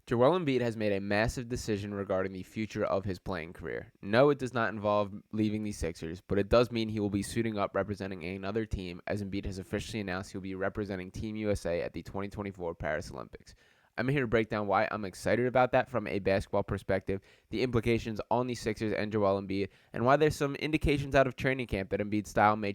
Joel Embiid has made a massive decision regarding the future of his playing career. No, it does not involve leaving the Sixers, but it does mean he will be suiting up representing another team, as Embiid has officially announced he will be representing Team USA at the 2024 Paris Olympics. I'm here to break down why I'm excited about that from a basketball perspective, the implications on the Sixers and Joel Embiid, and why there's some indications out of training camp that Embiid's style may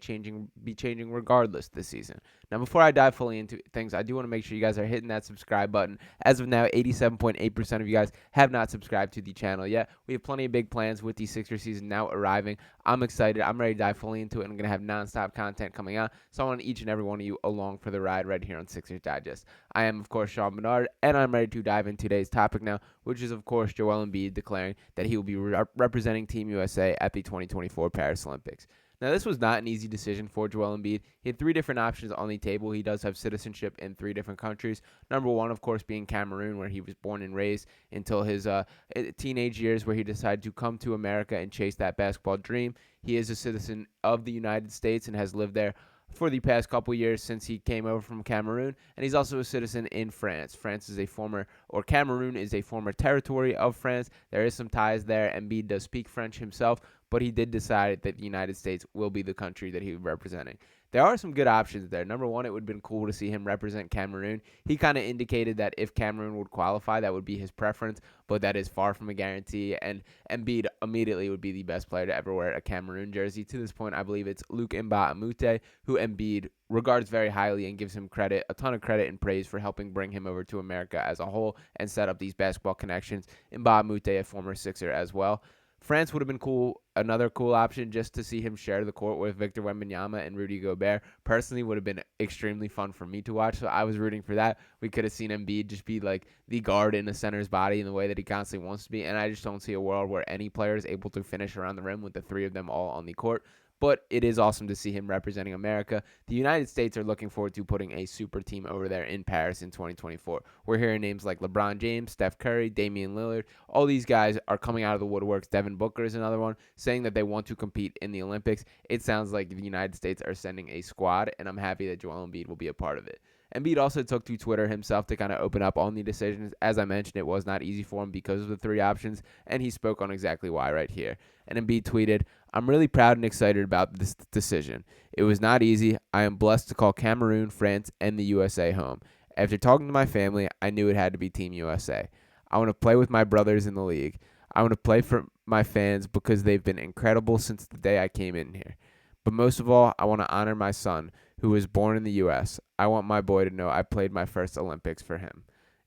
be changing regardless this season. Now, before I dive fully into things, I do want to make sure you guys are hitting that subscribe button. As of now, 87.8% of you guys have not subscribed to the channel yet. We have plenty of big plans with the Sixers season now arriving. I'm excited. I'm ready to dive fully into it. I'm going to have nonstop content coming out, so I want each and every one of you along for the ride right here on Sixers Digest. I am, of course, Sean Barnard, and I'm ready to dive into today's topic now, which is, of course, Joel Embiid declaring that he will be representing Team USA at the 2024 Paris Olympics. Now, this was not an easy decision for Joel Embiid. He had three different options on the table. He does have citizenship in three different countries. Number one, of course, being Cameroon, where he was born and raised until his teenage years, where he decided to come to America and chase that basketball dream. He is a citizen of the United States and has lived there for the past couple years since he came over from Cameroon, and he's also a citizen in France. Cameroon is a former territory of France. There is some ties there. Embiid does speak French himself, but he did decide that the United States will be the country that he will be representing. There are some good options there. Number one, it would have been cool to see him represent Cameroon. He kind of indicated that if Cameroon would qualify, that would be his preference, but that is far from a guarantee, and Embiid immediately would be the best player to ever wear a Cameroon jersey. To this point, I believe it's Luc Mbah, who Embiid regards very highly and gives him a ton of credit and praise for helping bring him over to America as a whole and set up these basketball connections. Mbah, a former Sixer as well. France would have been cool, another cool option just to see him share the court with Victor Wembanyama and Rudy Gobert. Personally, would have been extremely fun for me to watch, so I was rooting for that. We could have seen Embiid just be like the guard in the center's body in the way that he constantly wants to be, and I just don't see a world where any player is able to finish around the rim with the three of them all on the court. But it is awesome to see him representing America. The United States are looking forward to putting a super team over there in Paris in 2024. We're hearing names like LeBron James, Steph Curry, Damian Lillard. All these guys are coming out of the woodworks. Devin Booker is another one, saying that they want to compete in the Olympics. It sounds like the United States are sending a squad, and I'm happy that Joel Embiid will be a part of it. Embiid also took to Twitter himself to kind of open up on the decisions. As I mentioned, it was not easy for him because of the three options, and he spoke on exactly why right here. And Embiid tweeted, "I'm really proud and excited about this decision. It was not easy. I am blessed to call Cameroon, France, and the USA home. After talking to my family, I knew it had to be Team USA. I want to play with my brothers in the league. I want to play for my fans because they've been incredible since the day I came in here. But most of all, I want to honor my son, who was born in the U.S. I want my boy to know I played my first Olympics for him."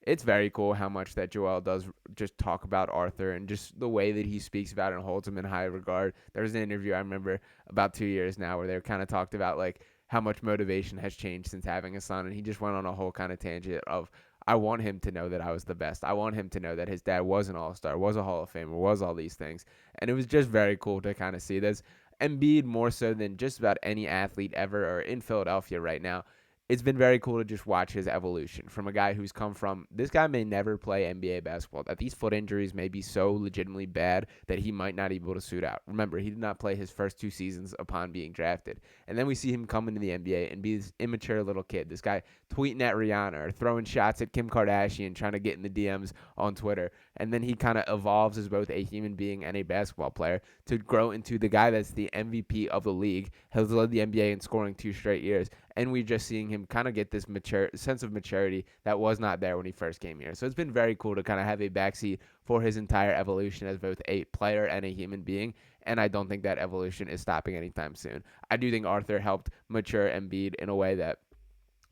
It's very cool how much that Joel does just talk about Arthur and just the way that he speaks about it and holds him in high regard. There was an interview I remember about 2 years now where they kind of talked about like how much motivation has changed since having a son, and he just went on a whole kind of tangent of, I want him to know that I was the best. I want him to know that his dad was an all-star, was a Hall of Famer, was all these things. And it was just very cool to kind of see this. Embiid, more so than just about any athlete ever or in Philadelphia right now, it's been very cool to just watch his evolution from a guy who's come from, this guy may never play NBA basketball, that these foot injuries may be so legitimately bad that he might not be able to suit out. Remember, he did not play his first 2 seasons upon being drafted. And then we see him come into the NBA and be this immature little kid, this guy tweeting at Rihanna or throwing shots at Kim Kardashian, trying to get in the DMs on Twitter. And then he kind of evolves as both a human being and a basketball player to grow into the guy that's the MVP of the league, has led the NBA in scoring 2 straight years. And we're just seeing him kind of get this sense of maturity that was not there when he first came here. So it's been very cool to kind of have a backseat for his entire evolution as both a player and a human being. And I don't think that evolution is stopping anytime soon. I do think Arthur helped mature Embiid in a way that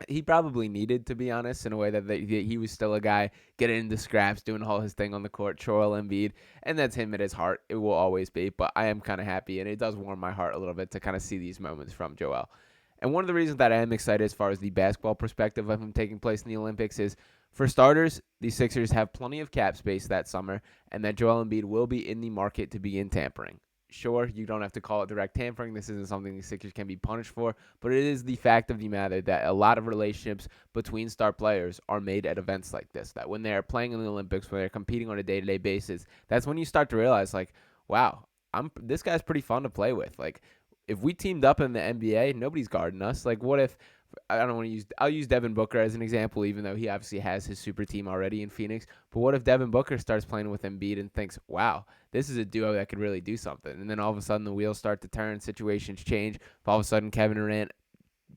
he probably needed, to be honest, in a way that he was still a guy getting into scraps, doing all his thing on the court, Joel Embiid, and that's him at his heart. It will always be, but I am kind of happy, and it does warm my heart a little bit to kind of see these moments from Joel. And one of the reasons that I am excited as far as the basketball perspective of him taking place in the Olympics is, for starters, the Sixers have plenty of cap space that summer, and that Joel Embiid will be in the market to begin tampering. Sure, you don't have to call it direct tampering. This isn't something the Sixers can be punished for, but it is the fact of the matter that a lot of relationships between star players are made at events like this, that when they are playing in the Olympics, when they're competing on a day-to-day basis, that's when you start to realize, like, wow, this guy's pretty fun to play with. Like, if we teamed up in the NBA, nobody's guarding us. Like, what if I don't want to use. I'll use Devin Booker as an example, even though he obviously has his super team already in Phoenix. But what if Devin Booker starts playing with Embiid and thinks, "Wow, this is a duo that could really do something," and then all of a sudden the wheels start to turn, situations change. All of a sudden Kevin Durant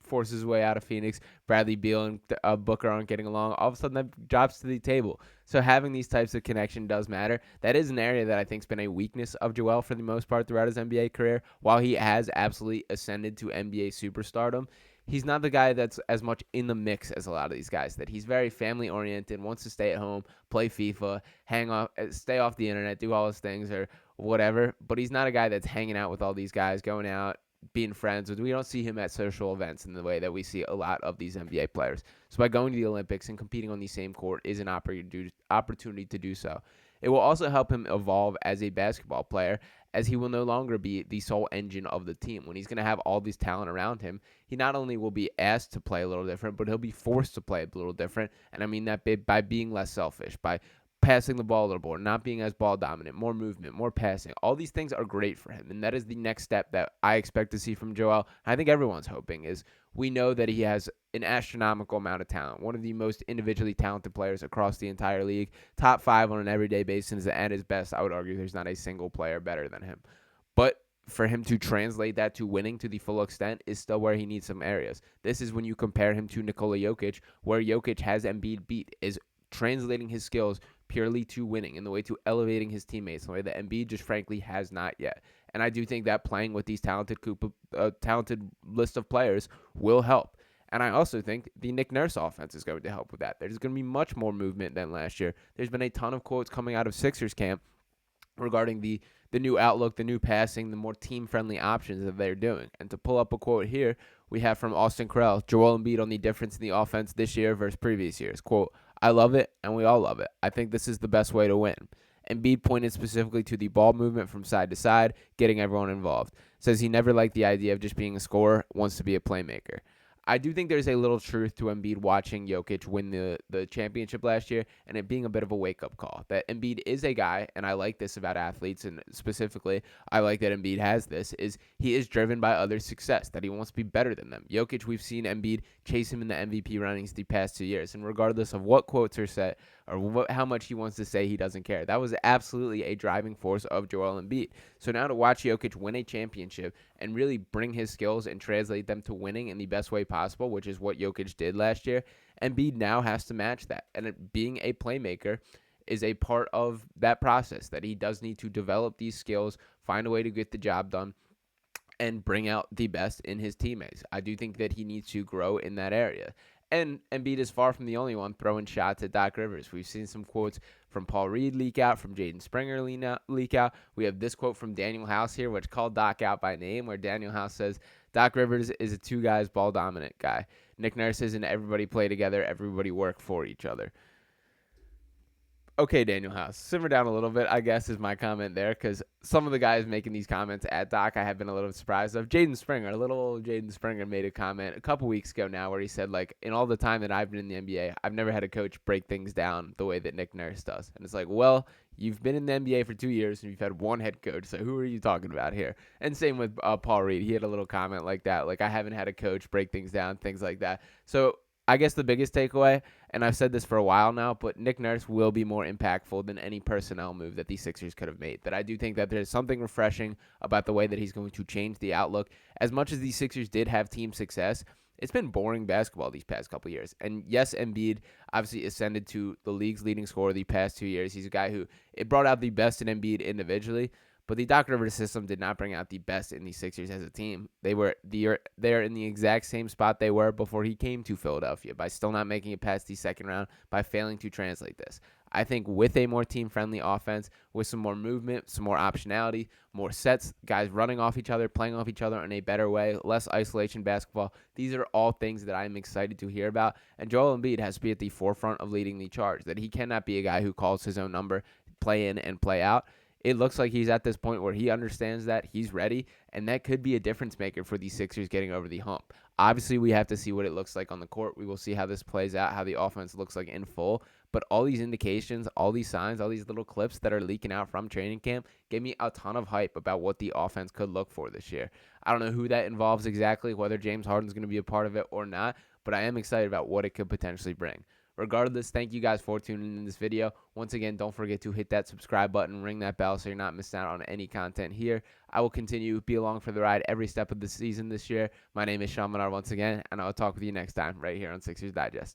forces his way out of Phoenix. Bradley Beal and Booker aren't getting along. All of a sudden, that drops to the table. So having these types of connection does matter. That is an area that I think has been a weakness of Joel for the most part throughout his NBA career. While he has absolutely ascended to NBA superstardom, he's not the guy that's as much in the mix as a lot of these guys. That he's very family oriented, wants to stay at home, play FIFA, hang off, stay off the internet, do all his things or whatever. But he's not a guy that's hanging out with all these guys, going out, being friends with. We don't see him at social events in the way that we see a lot of these NBA players. So by going to the Olympics and competing on the same court is an opportunity to do so. It will also help him evolve as a basketball player, as he will no longer be the sole engine of the team. When he's going to have all this talent around him, he not only will be asked to play a little different, but he'll be forced to play a little different. And I mean that by being less selfish, by passing the ball a little more, not being as ball dominant, more movement, more passing. All these things are great for him, and that is the next step that I expect to see from Joel. I think everyone's hoping is we know that he has an astronomical amount of talent, one of the most individually talented players across the entire league, top 5 on an everyday basis, and at his best, I would argue there's not a single player better than him. But for him to translate that to winning to the full extent is still where he needs some areas. This is when you compare him to Nikola Jokic, where Jokic has Embiid beat, is translating his skills purely to winning, in the way to elevating his teammates, in the way that Embiid just frankly has not yet. And I do think that playing with these talented list of players will help. And I also think the Nick Nurse offense is going to help with that. There's going to be much more movement than last year. There's been a ton of quotes coming out of Sixers camp regarding the new outlook, the new passing, the more team-friendly options that they're doing. And to pull up a quote here, we have from Austin Carell, Joel Embiid on the difference in the offense this year versus previous years. Quote, "I love it, and we all love it. I think this is the best way to win." Embiid pointed specifically to the ball movement from side to side, getting everyone involved. Says he never liked the idea of just being a scorer, wants to be a playmaker. I do think there's a little truth to Embiid watching Jokic win the championship last year and it being a bit of a wake-up call. That Embiid is a guy, and I like this about athletes, and specifically I like that Embiid has this, is he is driven by others' success, that he wants to be better than them. Jokic, we've seen Embiid chase him in the MVP runnings the past 2 years, and regardless of what quotes are set or how much he wants to say he doesn't care, that was absolutely a driving force of Joel Embiid. So now to watch Jokic win a championship and really bring his skills and translate them to winning in the best way possible, which is what Jokic did last year, Embiid now has to match that. And being a playmaker is a part of that process, that he does need to develop these skills, find a way to get the job done, and bring out the best in his teammates. I do think that he needs to grow in that area. And Embiid is far from the only one throwing shots at Doc Rivers. We've seen some quotes from Paul Reed leak out, from Jaden Springer leak out. We have this quote from Daniel House here, which called Doc out by name, where Daniel House says, "Doc Rivers is a two guys ball dominant guy. Nick Nurse isn't everybody play together, everybody work for each other." Okay, Daniel House, simmer down a little bit, I guess, is my comment there, because some of the guys making these comments at Doc I have been a little surprised of. Jaden Springer, little old Jaden Springer, made a comment a couple weeks ago now where he said, like, in all the time that I've been in the NBA, I've never had a coach break things down the way that Nick Nurse does. And it's like, well, you've been in the NBA for 2 years and you've had one head coach, so who are you talking about here? And same with Paul Reed. He had a little comment like that, like, I haven't had a coach break things down, things like that. So I guess the biggest takeaway, and I've said this for a while now, but Nick Nurse will be more impactful than any personnel move that the Sixers could have made. That I do think that there's something refreshing about the way that he's going to change the outlook. As much as the Sixers did have team success, it's been boring basketball these past couple years. And yes, Embiid obviously ascended to the league's leading scorer the past 2 years. He's a guy who it brought out the best in Embiid individually. But the Doc Rivers system did not bring out the best in the Sixers as a team. They're in the exact same spot they were before he came to Philadelphia, by still not making it past the second round, by failing to translate this. I think with a more team-friendly offense, with some more movement, some more optionality, more sets, guys running off each other, playing off each other in a better way, less isolation basketball, these are all things that I'm excited to hear about. And Joel Embiid has to be at the forefront of leading the charge, that he cannot be a guy who calls his own number, play in and play out. It looks like he's at this point where he understands that, he's ready, and that could be a difference maker for the Sixers getting over the hump. Obviously, we have to see what it looks like on the court. We will see how this plays out, how the offense looks like in full. But all these indications, all these signs, all these little clips that are leaking out from training camp gave me a ton of hype about what the offense could look for this year. I don't know who that involves exactly, whether James Harden's going to be a part of it or not, but I am excited about what it could potentially bring. Regardless, thank you guys for tuning in this video. Once again, don't forget to hit that subscribe button, ring that bell so you're not missing out on any content here. I will continue to be along for the ride every step of the season this year. My name is Sean Barnard once again, and I'll talk with you next time right here on Sixers Digest.